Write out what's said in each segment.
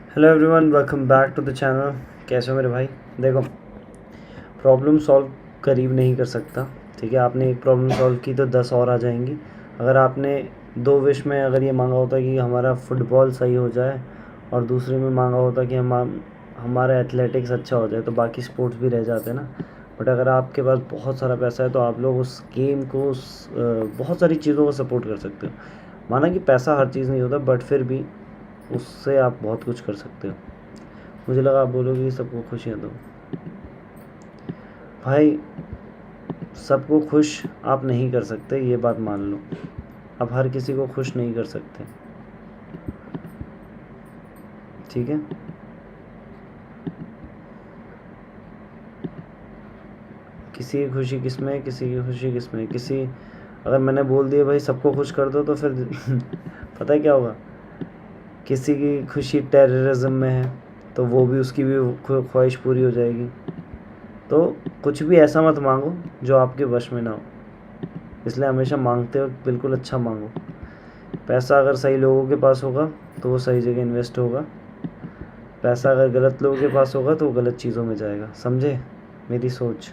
Hello everyone, welcome back to the channel. कैसे हो मेरे भाई? देखो, प्रॉब्लम सॉल्व करीब नहीं कर सकता। ठीक है, आपने एक प्रॉब्लम सॉल्व की तो 10 और आ जाएंगी। अगर आपने दो विश में अगर ये मांगा होता कि हमारा फुटबॉल सही हो जाए और दूसरे में मांगा होता कि हमारा एथलेटिक्स अच्छा हो जाए, तो बाकी स्पोर्ट्स भी रह जाते ना। बट अगर आपके पास बहुत सारा पैसा है तो आप लोग उस गेम को बहुत सारी चीज़ों को सपोर्ट कर सकते हो। माना कि पैसा हर चीज़ नहीं होता, बट फिर भी उससे आप बहुत कुछ कर सकते हो। मुझे लगा आप बोलोगे सबको खुशियाँ दो। भाई, सबको खुश आप नहीं कर सकते, ये बात मान लो। आप हर किसी को खुश नहीं कर सकते। ठीक है, किसी की खुशी किस में है, किसी की खुशी किस में है। किसी अगर मैंने बोल दिया भाई सबको खुश कर दो, तो फिर पता है क्या होगा? किसी की खुशी टेररिज्म में है तो वो भी, उसकी भी ख्वाहिश पूरी हो जाएगी। तो कुछ भी ऐसा मत मांगो जो आपके वश में ना हो। इसलिए हमेशा मांगते वक्त बिल्कुल अच्छा मांगो। पैसा अगर सही लोगों के पास होगा तो वो सही जगह इन्वेस्ट होगा। पैसा अगर गलत लोगों के पास होगा तो वो गलत चीज़ों में जाएगा। समझे मेरी सोच?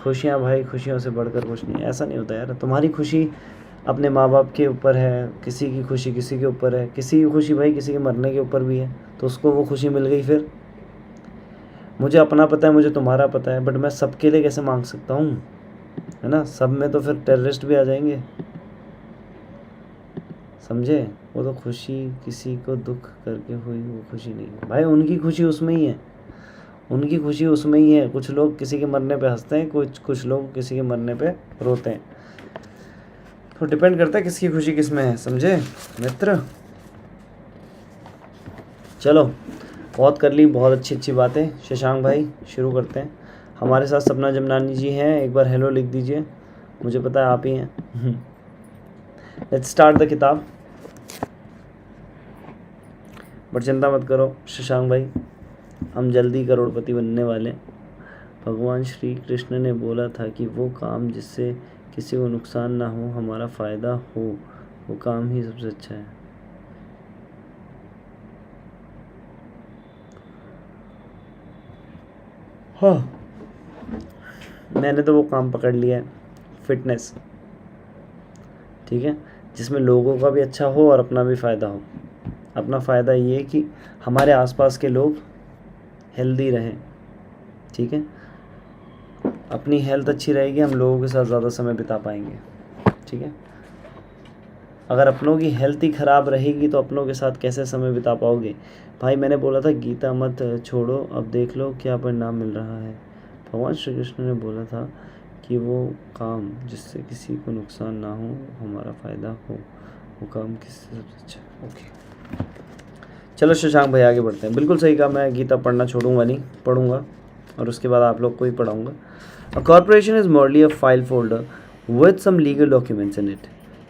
खुशियाँ भाई, खुशियों से बढ़कर कुछ नहीं। ऐसा नहीं होता यार। तुम्हारी खुशी अपने माँ बाप के ऊपर है, किसी की खुशी किसी के ऊपर है, किसी की खुशी भाई किसी के मरने के ऊपर भी है, तो उसको वो खुशी मिल गई। फिर मुझे अपना पता है, मुझे तुम्हारा पता है, बट मैं सबके लिए कैसे मांग सकता हूँ? है ना? सब में तो फिर टेररिस्ट भी आ जाएंगे। समझे? वो तो खुशी किसी को दुख करके हुई वो खुशी नहीं है भाई। उनकी खुशी उसमें ही है, उनकी खुशी उसमें ही है। कुछ लोग किसी के मरने पे हंसते हैं, कुछ लोग किसी के मरने पे रोते हैं। तो डिपेंड करता है किसकी खुशी किस में है। समझे मित्र? चलो, बहुत कर ली, बहुत अच्छी अच्छी बातें। शशांक भाई, शुरू करते हैं। हमारे साथ सपना जमनानी जी हैं, एक बार हेलो लिख दीजिए। मुझे पता है आप ही हैं। लेट्स स्टार्ट द किताब। बट चिंता मत करो शशांक भाई, हम जल्दी करोड़पति बनने वाले हैं। भगवान श्री कृष्ण ने बोला था कि वो काम जिससे किसी को नुकसान ना हो, हमारा फ़ायदा हो, वो काम ही सबसे अच्छा है। हाँ, मैंने तो वो काम पकड़ लिया है, फिटनेस। ठीक है, जिसमें लोगों का भी अच्छा हो और अपना भी फ़ायदा हो। अपना फ़ायदा ये कि हमारे आसपास के लोग हेल्दी रहें। ठीक है, अपनी हेल्थ अच्छी रहेगी, हम लोगों के साथ ज़्यादा समय बिता पाएंगे। ठीक है, अगर अपनों की हेल्थ ही ख़राब रहेगी तो अपनों के साथ कैसे समय बिता पाओगे? भाई, मैंने बोला था गीता मत छोड़ो, अब देख लो क्या परिणाम मिल रहा है। भगवान श्री कृष्ण ने बोला था कि वो काम जिससे किसी को नुकसान ना हो, हमारा फ़ायदा हो, वो काम किससे सबसे अच्छा है। ओके, चलो शशांक भाई आगे बढ़ते हैं। बिल्कुल सही कहा, मैं गीता पढ़ना छोड़ूंगा नहीं, पढ़ूंगा और उसके बाद आप लोग को ही पढ़ाऊंगा। A corporation is merely a file folder with some legal documents in it,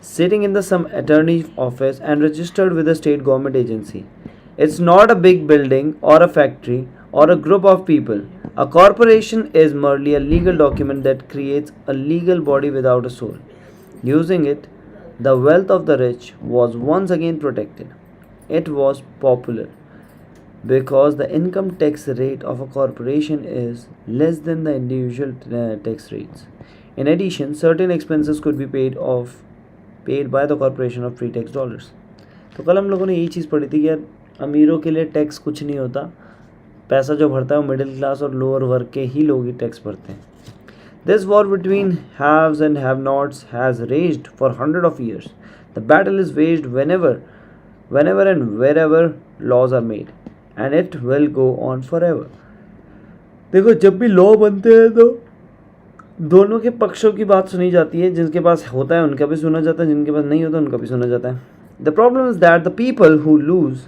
sitting in the some attorney office and registered with a state government agency. It's not a big building or a factory or a group of people. A corporation is merely a legal document that creates a legal body without a soul. Using it, the wealth of the rich was once again protected. It was popular because the income tax rate of a corporation is less than the individual tax rates. In addition, certain expenses could be paid by the corporation of free tax dollars. तो कल हम लोगों ने यही चीज़ पढ़ी थी कि यार, अमीरों के लिए टैक्स कुछ नहीं होता। पैसा जो भरता है वो मिडिल क्लास और लोअर वर्ग के ही लोग ही टैक्स भरते हैं। This war between haves and have-nots has raged for hundreds of years. The battle is waged whenever and wherever laws are made, and it will go on forever. देखो, जब भी law बनते हैं तो दोनों के पक्षों की बात सुनी जाती है। जिनके पास होता है उनका भी सुना जाता है, जिनके पास नहीं होता उनका भी सुना जाता है। The problem is that the people who lose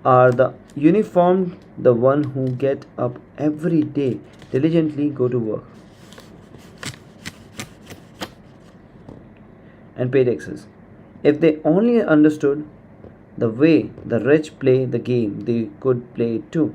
our the uniformed, the one who get up every day diligently go to work and pay taxes. If they only understood the way the rich play the game, they could play it too.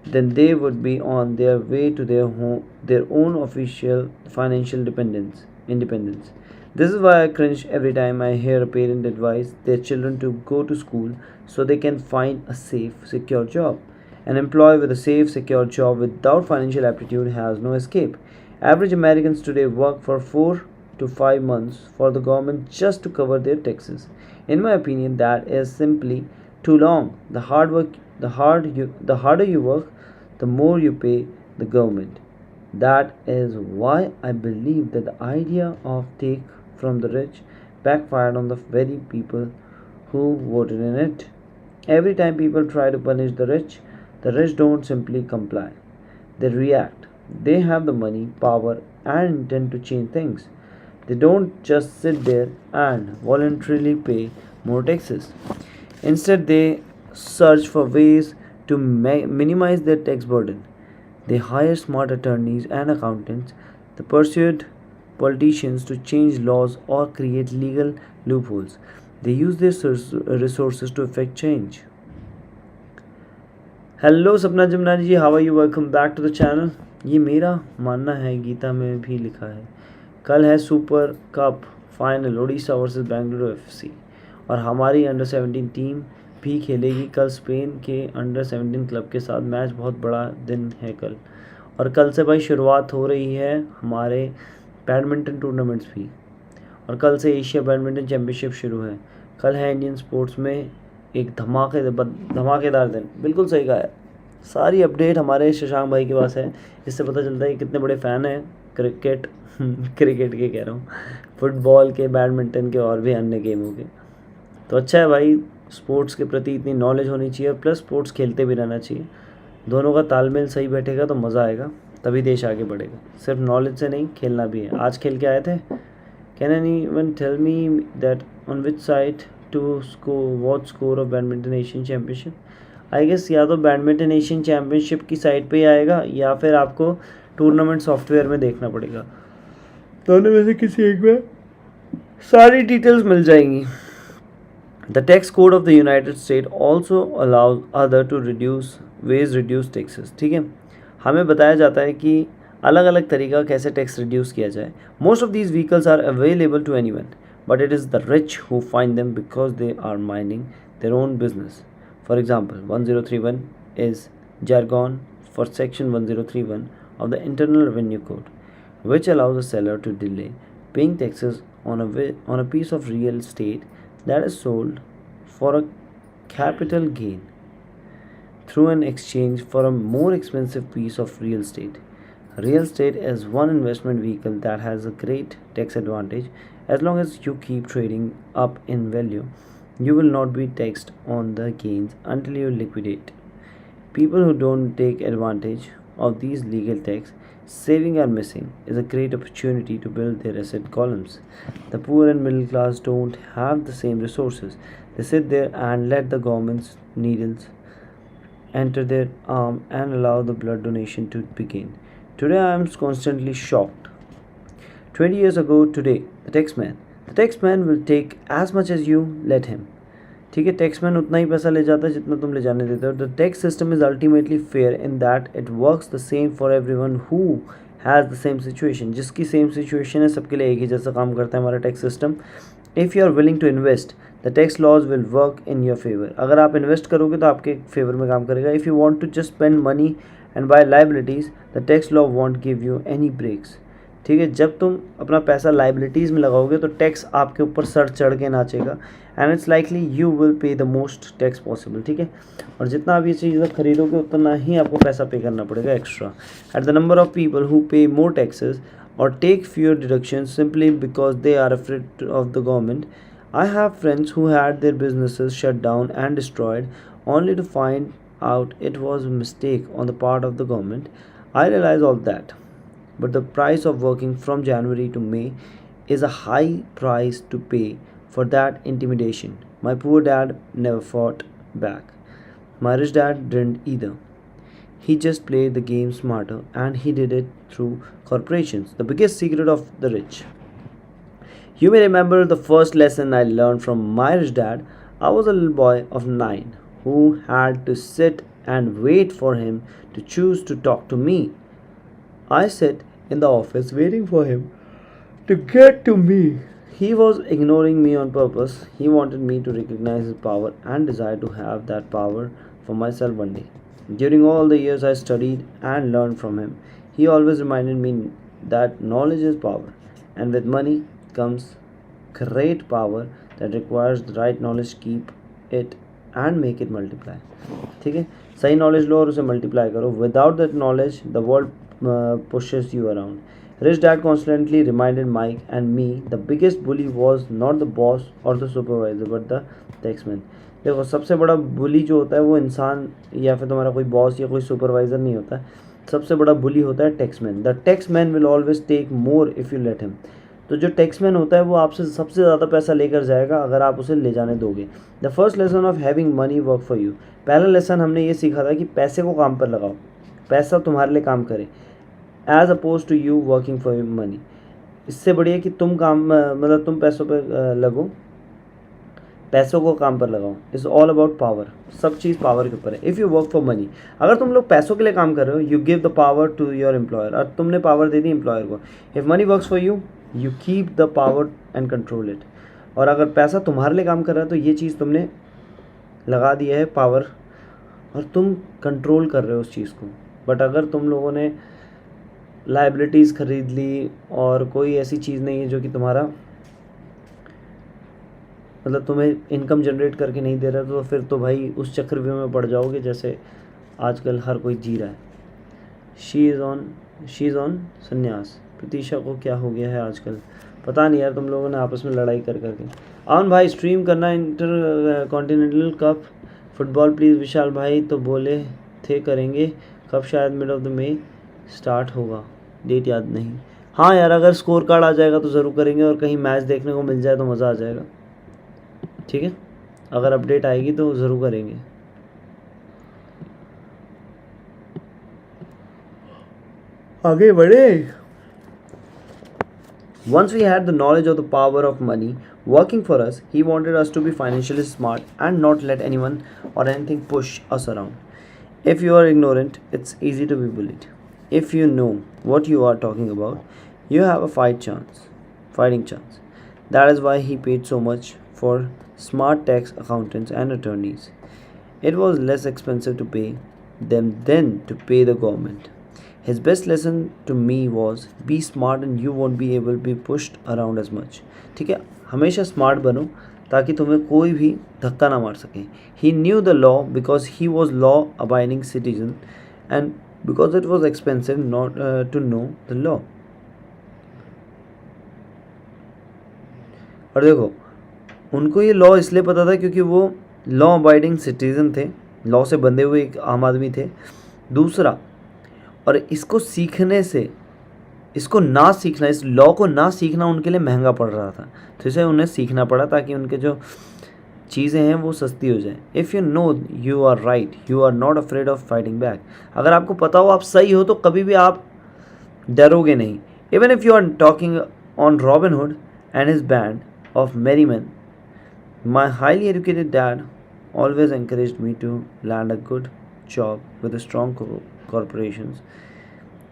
Then they would be on their way to their own official financial independence. This is why I cringe every time I hear a parent advise their children to go to school so they can find a safe, secure job. An employee with a safe, secure job without financial aptitude has no escape. Average Americans today work for 4 to 5 months for the government just to cover their taxes. In my opinion, that is simply too long. The harder you work, the more you pay the government. That is why I believe that the idea of take from the rich backfired on the very people who voted in it. Every time people try to punish the rich don't simply comply. They react. They have the money, power, and intent to change things. They don't just sit there and voluntarily pay more taxes. Instead, they search for ways to minimize their tax burden. They hire smart attorneys and accountants. They persuade politicians to change laws or create legal loopholes. They use their resources to effect change. Hello Sapna Jamnani ji, how are you? Welcome back to the channel. ये मेरा मानना है, गीता में भी लिखा है, कल है super cup final Odisha versus Bengaluru FC और हमारी अंडर 17 टीम भी खेलेगी कल स्पेन के अंडर 17 क्लब के साथ। मैच बहुत बड़ा दिन है कल, और कल से भाई शुरुआत हो रही है हमारे बैडमिंटन टूर्नामेंट्स भी, और कल से एशिया बैडमिंटन चैम्पियनशिप शुरू है। कल है इंडियन स्पोर्ट्स में एक धमाकेदार दिन। बिल्कुल सही कहा है। सारी अपडेट हमारे शशांक भाई के पास है, इससे पता चलता है कितने बड़े फ़ैन हैं क्रिकेट क्रिकेट के कह रहा हूँ, फुटबॉल के, बैडमिंटन के और भी अन्य गेमों के। तो अच्छा है भाई, स्पोर्ट्स के प्रति इतनी नॉलेज होनी चाहिए, प्लस स्पोर्ट्स खेलते भी रहना चाहिए। दोनों का तालमेल सही बैठेगा तो मज़ा आएगा, तभी देश आगे बढ़ेगा। सिर्फ नॉलेज से नहीं, खेलना भी है। आज खेल के आए थे। Can anyone tell me that on which side to watch score of badminton Asian championship? I guess या तो बैडमिंटन एशियन चैम्पियनशिप की साइट पे ही आएगा, या फिर आपको टूर्नामेंट सॉफ्टवेयर में देखना पड़ेगा। दोनों में से किसी एक में सारी डिटेल्स मिल जाएंगी। The tax code of the United State also allows other to reduce taxes. ठीक है, हमें बताया जाता है कि अलग अलग तरीका कैसे टैक्स रिड्यूस किया जाए। Most of these vehicles are available to anyone, but it is the rich who find them because they are minding their own business. For example, 1031 is jargon for section 1031 of the Internal Revenue Code, which allows a seller to delay paying taxes on a piece of real estate that is sold for a capital gain through an exchange for a more expensive piece of real estate. Real estate is one investment vehicle that has a great tax advantage. As long as you keep trading up in value, you will not be taxed on the gains until you liquidate. People who don't take advantage of these legal tax saving are missing is a great opportunity to build their asset columns. The poor and middle class don't have the same resources. They sit there and let the government's needles enter their arm and allow the blood donation to begin. Today I am constantly shocked. 20 years ago today, the taxman will take as much as you let him. ठीक है, टैक्समैन उतना ही पैसा ले जाता है जितना तुम ले जाने देते हो। The tax system is ultimately fair in that it works the same for everyone who has the same situation. जिसकी सेम सिचुएशन है सबके लिए एक ही जैसा काम करता है हमारा tax system. If you are willing to invest, the tax laws will work in your favour. अगर आप इन्वेस्ट करोगे तो आपके फेवर में काम करेगा। If you want to just spend money and buy liabilities, the tax law won't give you any breaks. ठीक है, जब तुम अपना पैसा लाइबिलिटीज़ में लगाओगे तो टैक्स आपके ऊपर सर चढ़ के नाचेगा, and it's likely you will pay the most tax possible. ठीक है, और जितना आप ये चीज़ें खरीदोगे उतना ही आपको पैसा पे करना पड़ेगा extra. At the number of people who pay more taxes और take fewer deductions simply because they are afraid of the government. I have friends who had their businesses shut down and destroyed only to find out it was a mistake on the part of the government. I realize all that. But the price of working from January to May is a high price to pay for that intimidation. My poor dad never fought back. My rich dad didn't either. He just played the game smarter, and he did it through corporations. The biggest secret of the rich. You may remember the first lesson I learned from my rich dad. I was a little boy of 9 who had to sit and wait for him to choose to talk to me. I sat in the office waiting for him to get to me. He was ignoring me on purpose. He wanted me to recognize his power and desire to have that power for myself one day. During all the years I studied and learned from him, he always reminded me that knowledge is power, and with money comes great power that requires the right knowledge, keep it and make it multiply. ठीक है, सही knowledge लो और उसे multiply करो. Without that knowledge the world pushes you around. Rich Dad constantly reminded Mike and me the biggest bully was not the boss or the supervisor but the taxman. देखो, सबसे बड़ा बुली जो होता है वो इंसान या फिर तुम्हारा कोई बॉस या कोई सुपरवाइज़र नहीं होता है. सबसे बड़ा बुली होता है taxman. The taxman will always take more if you let him. तो जो टैक्समैन होता है वो आपसे सबसे ज़्यादा पैसा लेकर जाएगा अगर आप उसे ले जाने दोगे. The first lesson of having money work for you. पहला लेसन हमने ये सीखा था कि पैसे को काम पर लगाओ, पैसा तुम्हारे लिए काम करे, as oppose to you working for money. इससे बढ़िया कि तुम काम मतलब तुम पैसों पर लगो, पैसों को काम पर लगाओ. Is all about power. सब चीज़ पावर के ऊपर है. If you work for money, अगर तुम लोग पैसों के लिए काम कर रहे हो, you give the power to your employer. और तुमने पावर दे दी एम्प्लॉयर को. If money works for you, you keep the power and control it. और अगर पैसा तुम्हारे लिए काम कर रहा है तो ये चीज़ तुमने लगा दिया है पावर और तुम कंट्रोल कर रहे हो उस चीज़ को. बट अगर तुम लोगों ने लाइबिलिटीज़ ख़रीद ली और कोई ऐसी चीज़ नहीं है जो कि तुम्हारा मतलब तुम्हें इनकम जनरेट करके नहीं दे रहा, तो फिर तो भाई उस चक्रव्यूह में पड़ जाओगे जैसे आजकल हर कोई जी रहा है. शी इज़ ऑन संन्यास. प्रतीक्षा को क्या हो गया है आजकल, पता नहीं यार. तुम लोगों ने आपस में लड़ाई कर करके. आउन भाई स्ट्रीम करना intercontinental cup football please. Vishal भाई तो बोले थे करेंगे, कब शायद mid of the May start होगा, डेट याद नहीं. हाँ यार, अगर स्कोर कार्ड आ जाएगा तो ज़रूर करेंगे और कहीं मैच देखने को मिल जाए तो मज़ा आ जाएगा. ठीक है, अगर अपडेट आएगी तो ज़रूर करेंगे. आगे बढ़े. Once we had the knowledge of the power of money working for us, he wanted us to be financially smart and not let anyone or anything push us around. If you are ignorant, it's easy to be bullied. If you know what you are talking about, you have a fighting chance. That is why he paid so much for smart tax accountants and attorneys. It was less expensive to pay them than to pay the government. His best lesson to me was be smart and you won't be able to be pushed around as much. ठीक है, हमेशा smart बनो ताकि तुम्हें कोई भी धक्का ना मार सके. He knew the law because he was law abiding citizen and because it was expensive not to know the law. और देखो, उनको ये लॉ इसलिए पता था क्योंकि वो लॉ अबाइडिंग सिटीज़न थे, लॉ से बंधे हुए एक आम आदमी थे. दूसरा, और इसको सीखने से, इसको ना सीखना, इस लॉ को ना सीखना उनके लिए महंगा पड़ रहा था, तो इसे उन्हें सीखना पड़ा ताकि उनके जो चीज़ें हैं वो सस्ती हो जाए. If you know you are right, you are not afraid of fighting back. अगर आपको पता हो आप सही हो तो कभी भी आप डरोगे नहीं. Even if you are talking on Robin Hood and his band of merry men. My highly educated dad always encouraged me to land a good job with a strong corporations.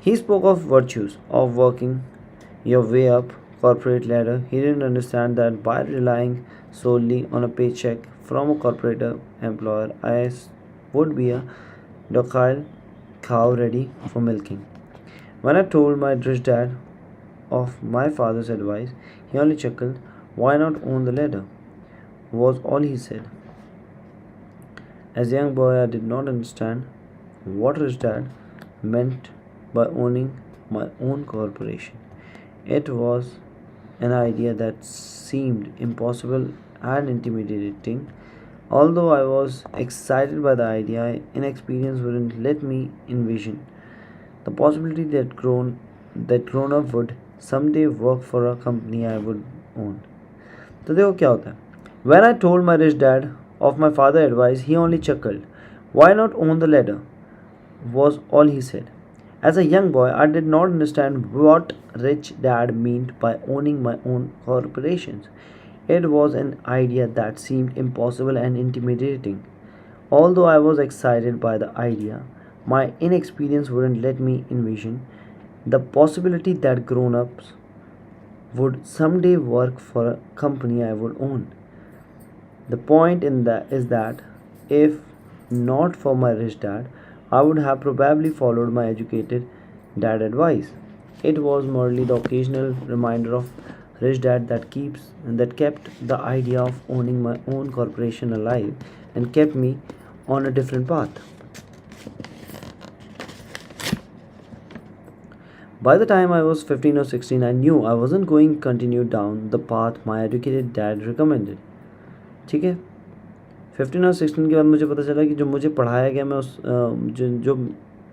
He spoke of virtues of working your way up corporate ladder. He didn't understand that by relying solely on a paycheck from a corporate employer, I would be a docile cow ready for milking. When I told my rich dad of my father's advice, he only chuckled. Why not own the ladder? Was all he said. As a young boy, I did not understand what his dad meant by owning my own corporation. It was an idea that seemed impossible and intimidating. Although I was excited by the idea, inexperience wouldn't let me envision the possibility that grown up would someday work for a company I would own. तो देखो क्या होता है. When I told my rich dad of my father's advice, he only chuckled. Why not own the ladder? Was all he said. As a young boy, I did not understand what rich dad meant by owning my own corporations. It was an idea that seemed impossible and intimidating. Although I was excited by the idea, my inexperience wouldn't let me envision the possibility that grown-ups would someday work for a company I would own. The point in that is that if not for my rich dad, I would have probably followed my educated dad advice. It was merely the occasional reminder of rich dad that kept the idea of owning my own corporation alive and kept me on a different path. By the time I was 15 or 16, I knew I wasn't going to continue down the path my educated dad recommended. ठीक है, 15 और 16 के बाद मुझे पता चला कि जो मुझे पढ़ाया गया, मैं उस जो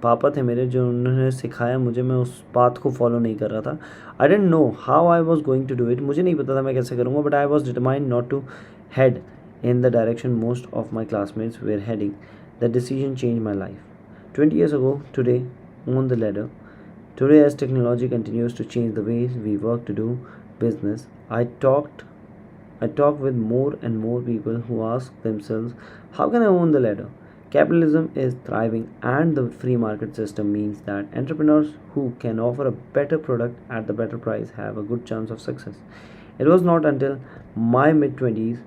पापा थे मेरे, जो उन्होंने सिखाया मुझे, मैं उस पाथ को फॉलो नहीं कर रहा था. I didn't know how I was going to do it. मुझे नहीं पता था मैं कैसे करूँगा, but I was determined not to head in the direction most of my classmates were heading. That decision changed my life. 20 years ago, today, on the ladder, today as technology continues to change the ways we work to do business, I talk with more and more people who ask themselves, how can I own the ladder? Capitalism is thriving, and the free market system means that entrepreneurs who can offer a better product at the better price have a good chance of success. It was not until my mid 20s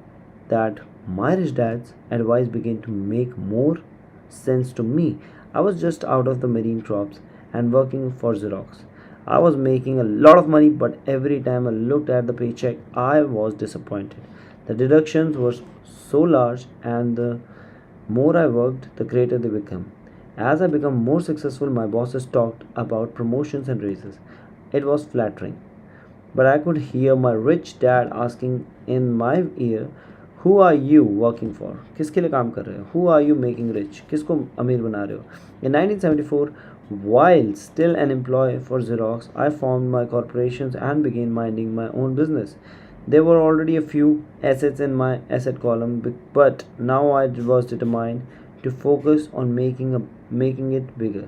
that my rich dad's advice began to make more sense to me. I was just out of the Marine Corps and working for Xerox. I was making a lot of money, but every time I looked at the paycheck, I was disappointed. The deductions were so large, and the more I worked, the greater they became. As I became more successful, my bosses talked about promotions and raises. It was flattering. But I could hear my rich dad asking in my ear, who are you working for? किसके लिए काम कर रहे हो? Who are you making rich? किसको अमीर बना रहे हो? In 1974, while still an employee for Xerox, I formed my corporations and began minding my own business. There were already a few assets in my asset column, but now I was determined to focus on making it bigger.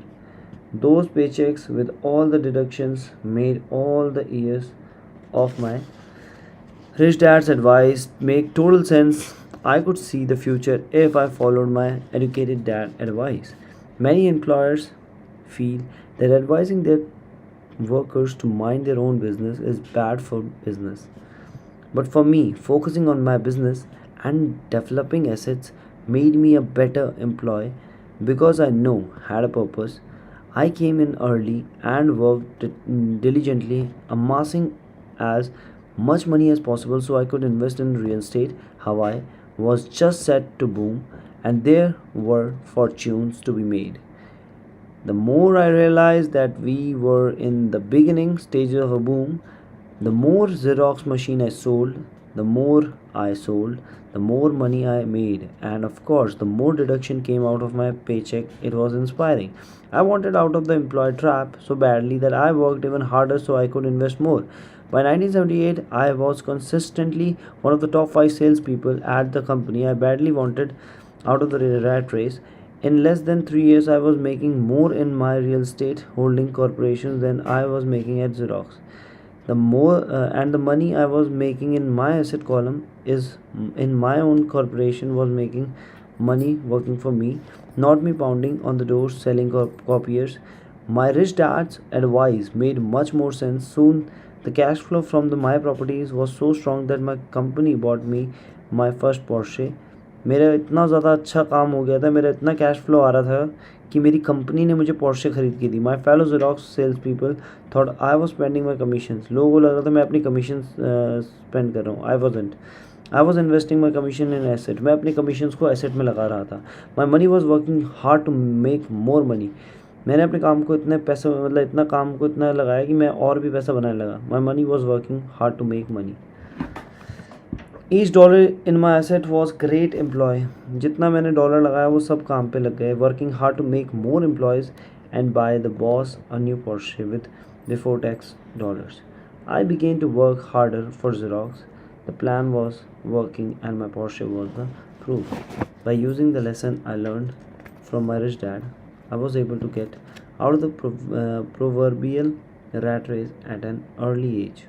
Those paychecks with all the deductions made all the years of my rich dad's advice make total sense. I could see the future if I followed my educated dad advice. Many employers feel that advising their workers to mind their own business is bad for business. But for me, focusing on my business and developing assets made me a better employee because I know had a purpose. I came in early and worked diligently, amassing as much money as possible so I could invest in real estate. Hawaii was just set to boom, and there were fortunes to be made. The more I realized that we were in the beginning stages of a boom, the more Xerox machine I sold, the more I sold, the more money I made, and of course, the more deduction came out of my paycheck. It was inspiring. I wanted out of the employee trap so badly that I worked even harder so I could invest more. By 1978, I was consistently one of the top 5 salespeople at the company. I badly wanted out of the rat race. In less than 3 years, I was making more in my real estate holding corporations than I was making at Xerox. The more and the money I was making in my asset column is in my own corporation was making money working for me, not me pounding on the doors selling copiers. My rich dad's advice made much more sense. Soon, the cash flow from my properties was so strong that my company bought me my first Porsche. मेरा इतना ज़्यादा अच्छा काम हो गया था, मेरा इतना कैश फ्लो आ रहा था कि मेरी कंपनी ने मुझे पोर्शे खरीद के दी. My fellow Xerox sales people thought I was spending my commission. लोगों को लग रहा था मैं अपनी कमीशन स्पेंड कर रहा हूँ. I was investing my commission in asset. मैं अपनी कमीशन को एसेट में लगा रहा था. My money was working hard to make more money. मैंने अपने काम को इतने पैसे इतना काम को इतना लगाया कि मैं और भी पैसा बनाने लगा. My money was working hard to make money. Each dollar in my asset was great employ. जितना मैंने डॉलर लगाया वो सब काम पे लग गए. Working hard to make more employees and buy the boss a new Porsche with before tax dollars. I began to work harder for Xerox. The plan was working and my Porsche was the proof. By using the lesson I learned from my rich dad, I was able to get out of the proverbial rat race at an early age.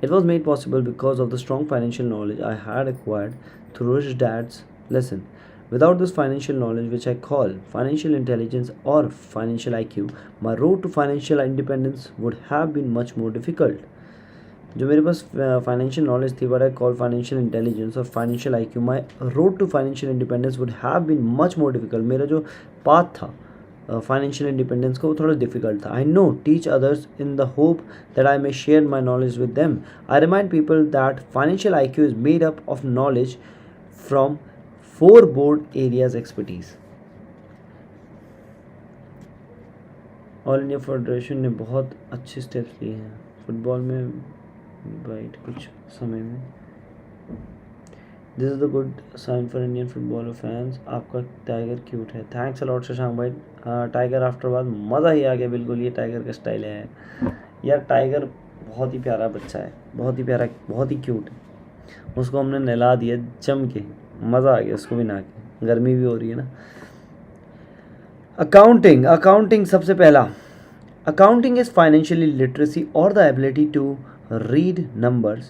It was made possible because of the strong financial knowledge I had acquired through Rich Dad's lesson. Without this financial knowledge, which I call financial intelligence or financial IQ, my road to financial independence would have been much more difficult. जो मेरे पास financial knowledge थी, what I call financial intelligence और financial IQ, my road to financial independence would have been much more difficult. मेरा जो path था financial independence का, वो थोड़ा डिफिकल्ट था. I know teach others in the hope that I may share my knowledge with them. I remind people that financial IQ is made up of knowledge from 4 board areas expertise. All India federation ने बहुत अच्छे steps लिए हैं football में. Right, कुछ समय में this is the good sign for Indian football fans. आपका टाइगर क्यूट है. थैंक्स अलॉट शशांक भाई. टाइगर आफ्टर बाद मज़ा ही आ गया. बिल्कुल ये टाइगर का स्टाइल है यार. टाइगर बहुत ही प्यारा बच्चा है, बहुत ही प्यारा, बहुत ही क्यूट है. उसको हमने नहला दिया जम के, मज़ा आ गया उसको भी नहा के. गर्मी भी हो रही है ना. अकाउंटिंग सबसे पहला. Accounting is financial literacy or the ability to read numbers.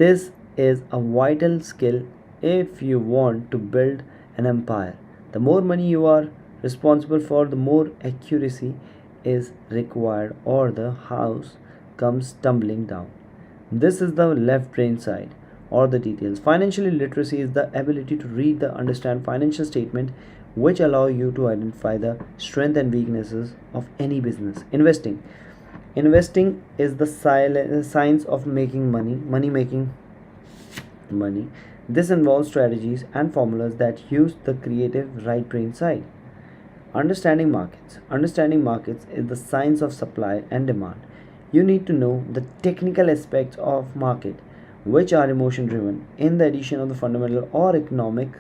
This is a vital skill if you want to build an empire. The more money you are responsible for, the more accuracy is required, or the house comes tumbling down. This is the left brain side or the details. Financial literacy is the ability to read the understand financial statement which allow you to identify the strength and weaknesses of any business. Investing is the science of making making money. This involves strategies and formulas that use the creative right brain side. Understanding markets is the science of supply and demand. You need to know the technical aspects of market, which are emotion driven. In the addition of the fundamental or economic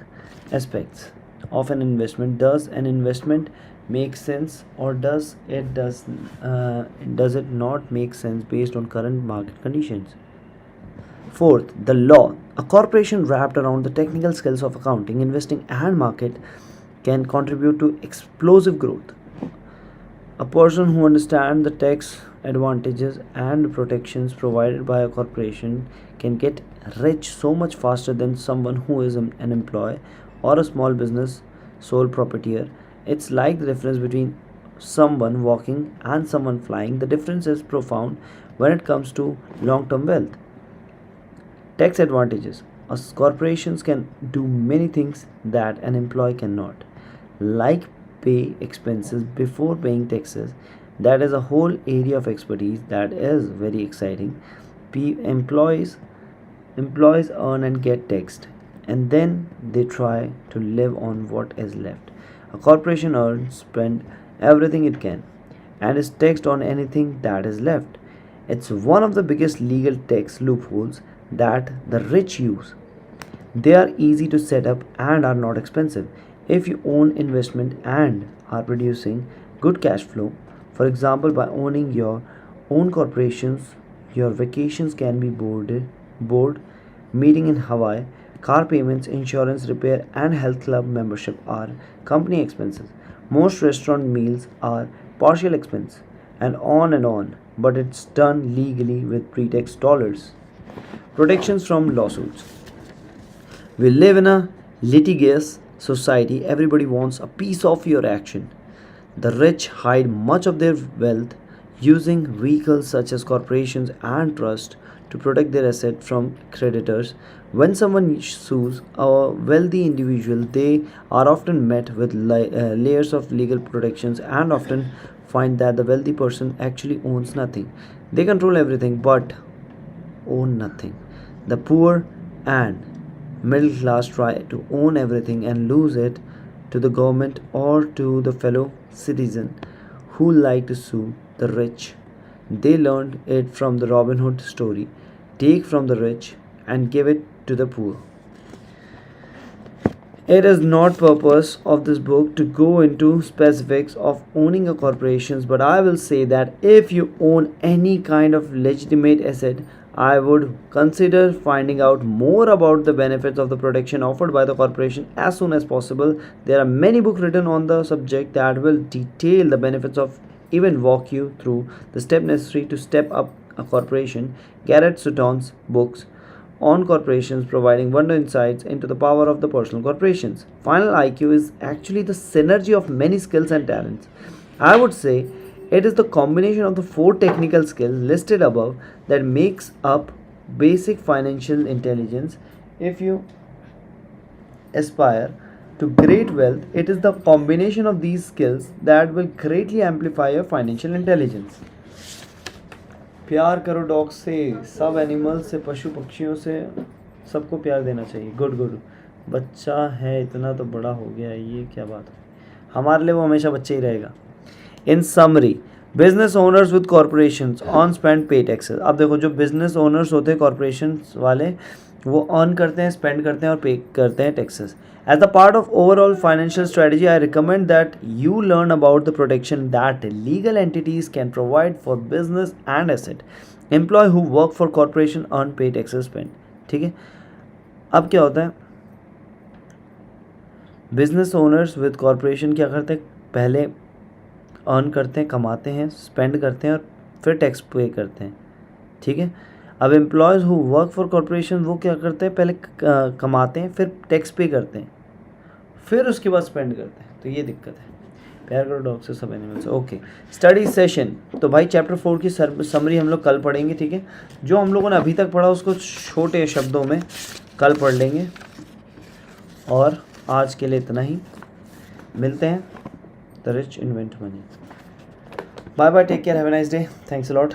aspects of an investment, does an investment make sense, or does it not make sense based on current market conditions? Fourth, the law. A corporation wrapped around the technical skills of accounting, investing, and market can contribute to explosive growth. A person who understands the tax advantages and protections provided by a corporation can get rich so much faster than someone who is an employee or a small business sole proprietor. It's like the difference between someone walking and someone flying. The difference is profound when it comes to long term wealth. Tax advantages. Corporations can do many things that an employee cannot, like pay expenses before paying taxes. That is a whole area of expertise that is very exciting. Employees earn and get taxed, and then they try to live on what is left. A corporation earns, spend everything it can, and is taxed on anything that is left. It's one of the biggest legal tax loopholes that the rich use. They are easy to set up and are not expensive. If you own investment and are producing good cash flow, for example by owning your own corporations, your vacations can be board meeting in Hawaii, car payments, insurance, repair, and health club membership are company expenses. Most restaurant meals are partial expense, and on, but it's done legally with pretext dollars. Protections from lawsuits. We live in a litigious society. Everybody wants a piece of your action. The rich hide much of their wealth using vehicles such as corporations and trusts to protect their assets from creditors. When someone sues a wealthy individual, they are often met with layers of legal protections and often find that the wealthy person actually owns nothing. They control everything but own nothing. The poor and middle class try to own everything and lose it to the government or to the fellow citizen who like to sue the rich. They learned it from the Robin Hood story. Take from the rich and give it to the poor. It is not purpose of this book to go into specifics of owning a corporations, but I will say that if you own any kind of legitimate asset, I would consider finding out more about the benefits of the protection offered by the corporation as soon as possible. There are many books written on the subject that will detail the benefits of even walk you through the step necessary to step up a corporation. Garrett Sutton's books on corporations providing wonder insights into the power of the personal corporations. Final IQ is actually the synergy of many skills and talents. I would say It is the combination of the 4 technical skills listed above that makes up basic financial intelligence. If you aspire to great wealth, it is the combination of these skills that will greatly amplify your financial intelligence. प्यार करो dog से, सब animals से, पशु पक्षियों से, सबको प्यार देना चाहिए. Good good. बच्चा है इतना तो बड़ा हो गया, ये क्या बात है. हमारे लिए वो हमेशा बच्चा ही रहेगा. इन summary, business owners with corporations on spend पे टैक्सेस. अब देखो, जो बिजनेस ओनर्स होते हैं कॉरपोरेशन वाले, वो अर्न करते हैं, स्पेंड करते हैं और पे करते हैं taxes. As a part of overall financial strategy, I recommend that you learn about the protection that legal entities can provide for business and asset. Employee who work for corporation earn pay taxes spend. ठीक है. अब क्या होता है, business owners with corporation क्या करते हैं, पहले अर्न करते हैं, कमाते हैं, स्पेंड करते हैं और फिर टैक्स पे करते हैं. ठीक है. अब employees who work for corporation वो क्या करते हैं, पहले कमाते हैं, फिर टैक्स पे करते हैं, फिर उसके बाद स्पेंड करते हैं. तो ये दिक्कत है. प्यार करो डॉग से, सब एनिमल से. ओके. Study session. तो भाई चैप्टर 4 की समरी हम लोग कल पढ़ेंगे. ठीक है. जो हम लोगों ने अभी तक पढ़ा उसको छोटे शब्दों में कल पढ़ लेंगे. और आज के लिए इतना ही. मिलते हैं. The rich invent money. Bye bye. Take care. Have a nice day. Thanks a lot.